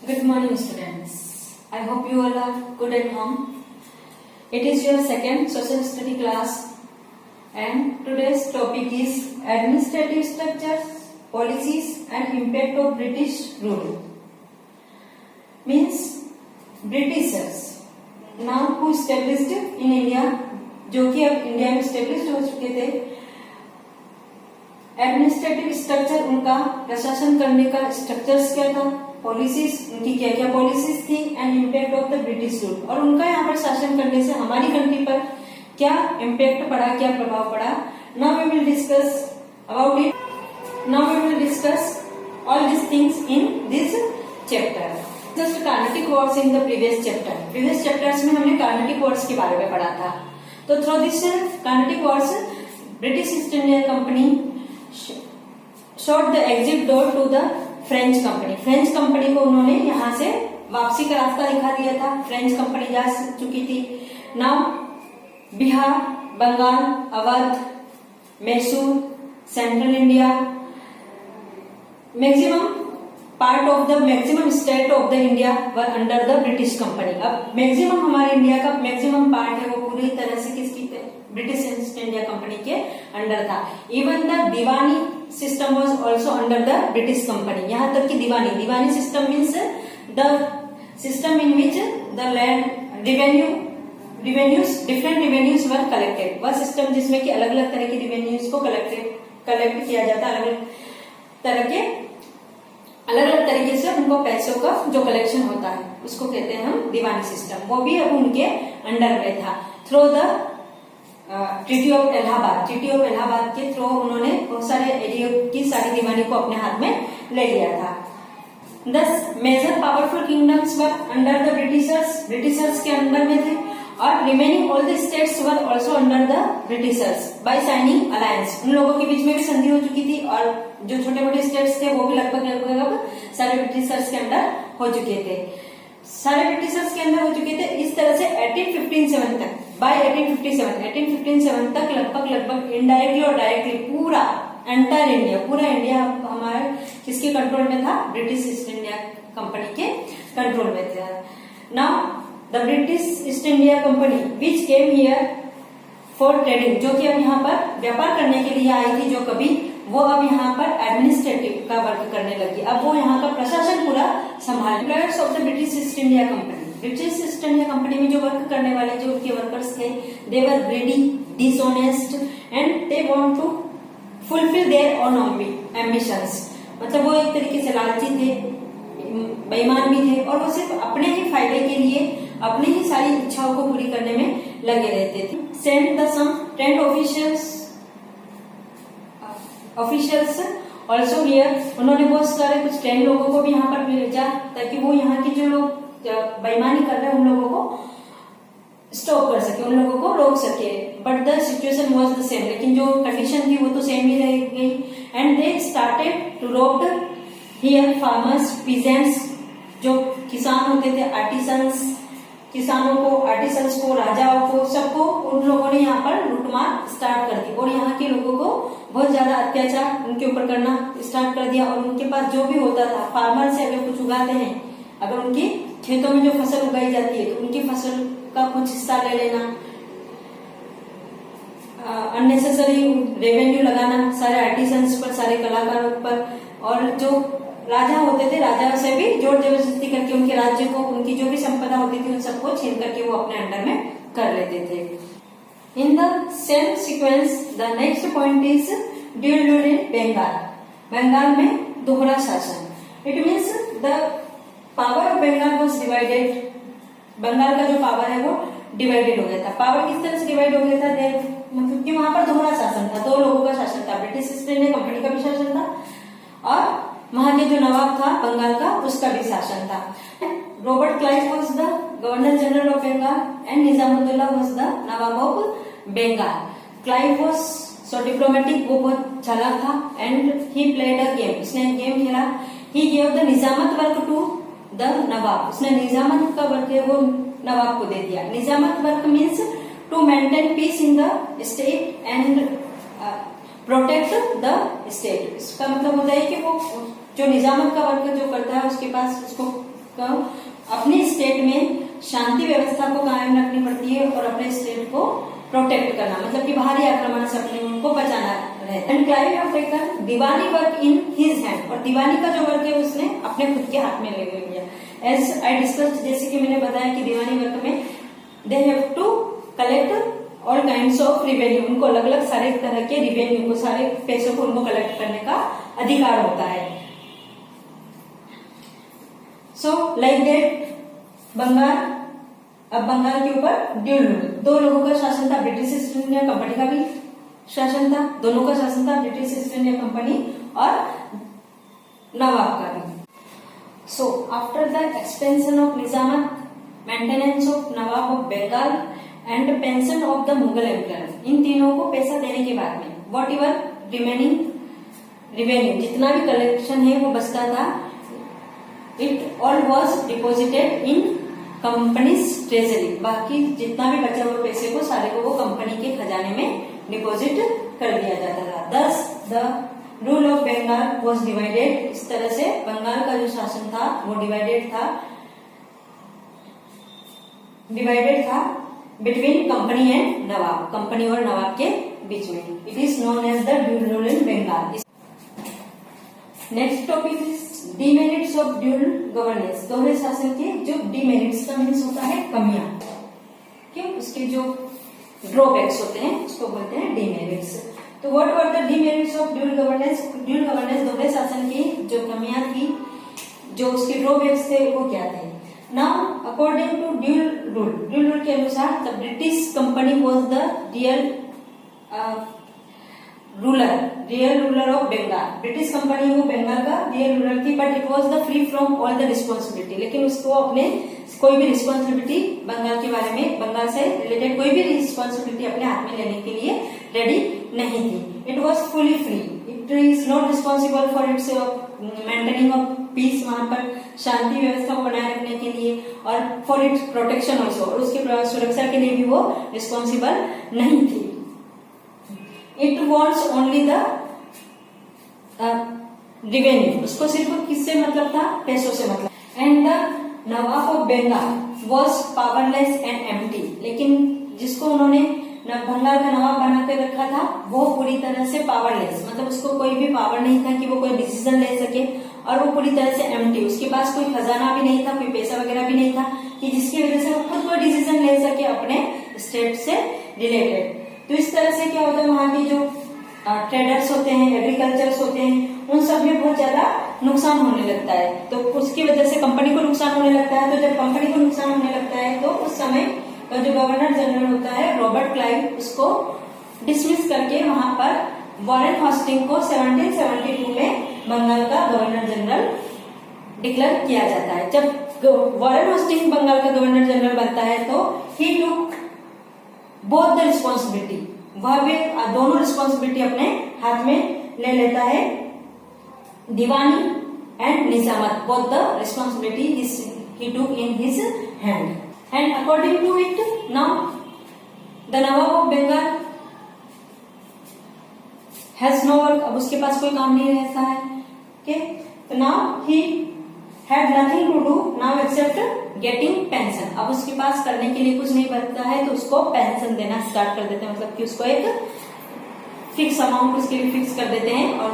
Good morning, students. I hope you all are good at home. It is your second social study class, and today's topic is administrative structures, policies, and impact of British rule. Means Britishers now who established in India, जो कि अब India में established हो चुके थे. Administrative structure, उनका प्रशासन करने का स्ट्रक्चर्स क्या था, पॉलिसीज उनकी क्या क्या पॉलिसीज थी, and impact of the British rule, और उनका यहाँ पर शासन करने से हमारी कंट्री पर क्या इम्पैक्ट पड़ा, क्या प्रभाव पड़ा. Now we will discuss about it. Now we will discuss all this things in this chapter. Just Carnatic wars in the previous chapter. Previous chapters में हमने कार्नेटिक वर्ड्स के बारे में पढ़ा था. तो through this Carnatic wars British East India Company shot the exit door to the French company. French company को उन्होंने यहाँ से वापसी का रास्ता दिखा दिया था. फ्रेंच कंपनी जा चुकी थी. Now Bihar, Bengal, Awadh, Mysore, central India, maximum part of the maximum state of the India were under the British company. अब मैक्सिमम हमारे इंडिया का मैक्सिमम पार्ट है वो पूरी तरह से किसकी ब्रिटिश ईस्ट इंडिया कंपनी के अंडर था. Even the diwani system was also under the British company. यहाँ तक कि diwani system means the system in which the land revenues different revenues were collected. वह सिस्टम जिसमें कि अलग अलग तरह की रिवेन्यूज को कलेक्ट किया जाता है. अलग अलग तरीके से उनको पैसों का जो कलेक्शन होता है उसको कहते हैं हम दीवानी सिस्टम. वो भी अब उनके अंडर में था. Through the treaty of Allahabad के थ्रू उन्होंने बहुत सारे एरिया की सारी दीवानी को अपने हाथ में ले लिया था. Thus major powerful kingdoms were under the Britishers के अंडर में थे, और remaining all the states were also under the Britishers by signing alliance. उन लोगों के बीच में भी संधि हो चुकी थी, और जो छोटे मोटे स्टेट्स थे वो भी लगभग सारे ब्रिटिशर्स के अंडर हो चुके थे. इस तरह से 1857 तक, बाय 1857 तक लगभग इनडायरेक्टली और डायरेक्टली पूरा इंडिया हमारे किसके कंट्रोल में था, ब्रिटिश ईस्ट इंडिया कंपनी के कंट्रोल में था. Now the British East India company which came here for trading, जो कि अब यहाँ पर व्यापार करने के लिए आई थी, जो कभी वो अब यहाँ पर एडमिनिस्ट्रेटिव का वर्क करने लगी. अब वो यहाँ का प्रशासन पूरा संभाल. Employers of the British East India company में जो वर्क करने वाले जो उनके वर्कर्स थे, they were greedy, dishonest, and they want to fulfil their own ambitions. मतलब वो एक तरीके से लालची थे, बेईमान भी थे, और वो सिर्फ अपने ही फायदे के लिए अपनी ही सारी इच्छाओं को पूरी करने में लगे रहते थे. Send the some trained officials also here. उन्होंने बहुत सारे कुछ ट्रेंड लोगों को भी यहाँ पर भेजा, ताकि वो यहाँ के जो लोग बेईमानी कर रहे हैं उन लोगों को स्टॉप कर सके, उन लोगों को रोक सके. But the situation was the same. लेकिन जो कंडीशन थी वो तो सेम ही रह गई. एंड दे स्टार्टेड टू रोब हियर फार्मर्स, पीजेंट्स, जो किसान होते थे, किसानों को, राजाओं को, सबको उन लोगों ने यहाँ पर लूटमार स्टार्ट कर दी, और यहाँ के लोगों को बहुत ज्यादा अत्याचार उनके ऊपर करना स्टार्ट कर दिया. और उनके पास जो भी होता था, फार्मर से अगर कुछ उगाते हैं, अगर उनकी खेतों में जो फसल उगाई जाती है तो उनकी फसल का कुछ हिस्सा ले लेना, अननेसेसरी रेवेन्यू लगाना सारे आर्टिसंस पर, सारे कलाकारों पर, और जो राजा होते थे, राजा से भी जोर जबरदस्ती करके उनके राज्य को, उनकी जो भी संपदा होती थी उन सबको छीन करके वो अपने अंडर में कर लेते थे. In the same sequence the next point is dual rule in Bengal. Bengal में दोहरा शासन. It means the power of Bengal was divided. Bengal का जो पावर है वो डिवाइडेड हो गया था. पावर किस तरह से डिवाइड हो गया था, मतलब कि वहां पर दोहरा शासन था, दो लोगों का शासन था. ब्रिटिश ईस्ट इंडिया कंपनी का भी शासन था, और वहां के जो नवाब था बंगाल का, उसका भी शासन था. Robert Clive was the governor general of Bengal, and Nizamuddaula was the Nawab of Bengal. Clive was so diplomatic, वो बहुत चालाक था, and he played a game, उसने गेम खेला. He gave the nizamat work to the nawab. उसने निजामत का वर्क है वो नवाब को दे दिया. Nizamat work means to maintain peace in the state and protect the state. इसका मतलब होता है कि वो जो निजामत का वर्क जो करता है उसके पास उसको को अपने स्टेट में शांति व्यवस्था को कायम रखनी पड़ती है और अपने स्टेट को प्रोटेक्ट करना, मतलब कि बाहरी आक्रमण से अपने उनको बचाना रहता है। And Clive have taken Deewani work in his hand, और दीवानी का जो वर्क है उसने अपने खुद के हाथ में ले लिया। एज आई डिस्कस, जैसे कि मैंने बताया कि दीवानी वर्क में they have to collect all kinds of revenue, उनको अलग अलग सारे तरह के रिवेन्यू को, सारे पैसों को उनको कलेक्ट करने का अधिकार होता है। सो लाइक दैट बंगाल, अब बंगाल के ऊपर ड्यूल रूल, दो लोगों का शासन था, ब्रिटिश ईस्ट इंडिया कंपनी का भी शासन था, दोनों का शासन था, ब्रिटिश ईस्ट इंडिया कंपनी और नवाब का भी। So after the expansion of nizamat, maintenance of nawab of Bengal and pension of the Mughal empire, इन तीनों को पैसा देने के बाद में वॉट एवर रिमेनिंग रिवेन्यू, जितना भी कलेक्शन है वो बचता था, it all was deposited in companies treasury, बाकी जितना भी बचा हुए पैसे को सारे को वो कंपनी के खजाने में डिपॉजिट कर दिया जाता था। Thus the rule of Bengal was divided, इस तरह से बंगाल का जो शासन था वो डिवाइडेड था between company and Nawab, company और नवाब के बीच में। It is known as the dual rule in Bengal. Next topic is demerits of dual governance, दोहरे शासन के जो डीमेरिट्स का मीन्स होता है कमियां, क्यों, उसके जो ड्रॉबैक्स होते हैं उसको बोलते हैं डीमेरिट्स। तो what were the demerits of dual governance, dual governance दोहरे शासन की जो कमियां थी, जो उसके ड्रॉबैक्स थे वो क्या थे। Now according to dual rule के अनुसार the British company was the real ruler of Bengal, British company वो बंगाल का रियल रूलर थी, but it was the free from all the responsibility, लेकिन उसको अपने कोई भी रिस्पॉन्सिबिलिटी बंगाल के बारे में, बंगाल से रिलेटेड कोई भी रिस्पॉन्सिबिलिटी अपने हाथ में लेने के लिए रेडी नहीं थी। It was fully free, it is not responsible for its maintaining of peace, वहां पर शांति व्यवस्था को बनाए रखने के लिए, और फॉर इट्स प्रोटेक्शन ऑल्सो, और उसके सुरक्षा के लिए भी वो रिस्पॉन्सिबल नहीं थी। It wants only the revenue, उसको सिर्फ किससे मतलब था, पैसों से मतलब। And the Nawab of Bengal was powerless and empty, लेकिन जिसको उन्होंने बंगाल का नवाब बना कर रखा था वो पूरी तरह से पावरलेस, मतलब उसको कोई भी पावर नहीं था कि वो कोई डिसीजन ले सके, और वो पूरी तरह से एम्प्टी, उसके पास कोई खजाना भी नहीं था, कोई पैसा वगैरह भी नहीं था कि जिसकी वजह से वो खुद कोई डिसीजन ले सके अपने स्टेट से रिलेटेड। तो इस तरह से क्या होता है, वहां के जो ट्रेडर्स होते हैं, एग्रीकल्चर्स होते हैं, उन सब में बहुत ज्यादा नुकसान होने लगता है, तो उसकी वजह से कंपनी को नुकसान होने लगता है। तो जब कंपनी को नुकसान होने लगता है तो उस समय जो गवर्नर जनरल होता है रॉबर्ट क्लाइव, उसको डिसमिस करके वहां पर वॉरेन हॉस्टिंग को 1772 में बंगाल का गवर्नर जनरल डिक्लेयर किया जाता है। जब वॉरेन हॉस्टिंग बंगाल का गवर्नर जनरल बनता है तो ही टुक बोथ द रिस्पॉन्सिबिलिटी, वह भी दोनों रिस्पॉन्सिबिलिटी अपने हाथ में ले लेता है, diwani and nizamat, both the responsibility he took in his hand. And according to it now the Nawab of Bengal has no work, अब उसके पास कोई काम नहीं रहता है, ओके, तो now he had nothing to do now except getting pension, अब उसके पास करने के लिए कुछ नहीं बचता है तो उसको पेंशन देना स्टार्ट कर देते हैं, मतलब कि उसको एक फिक्स अमाउंट उसके लिए फिक्स कर देते हैं और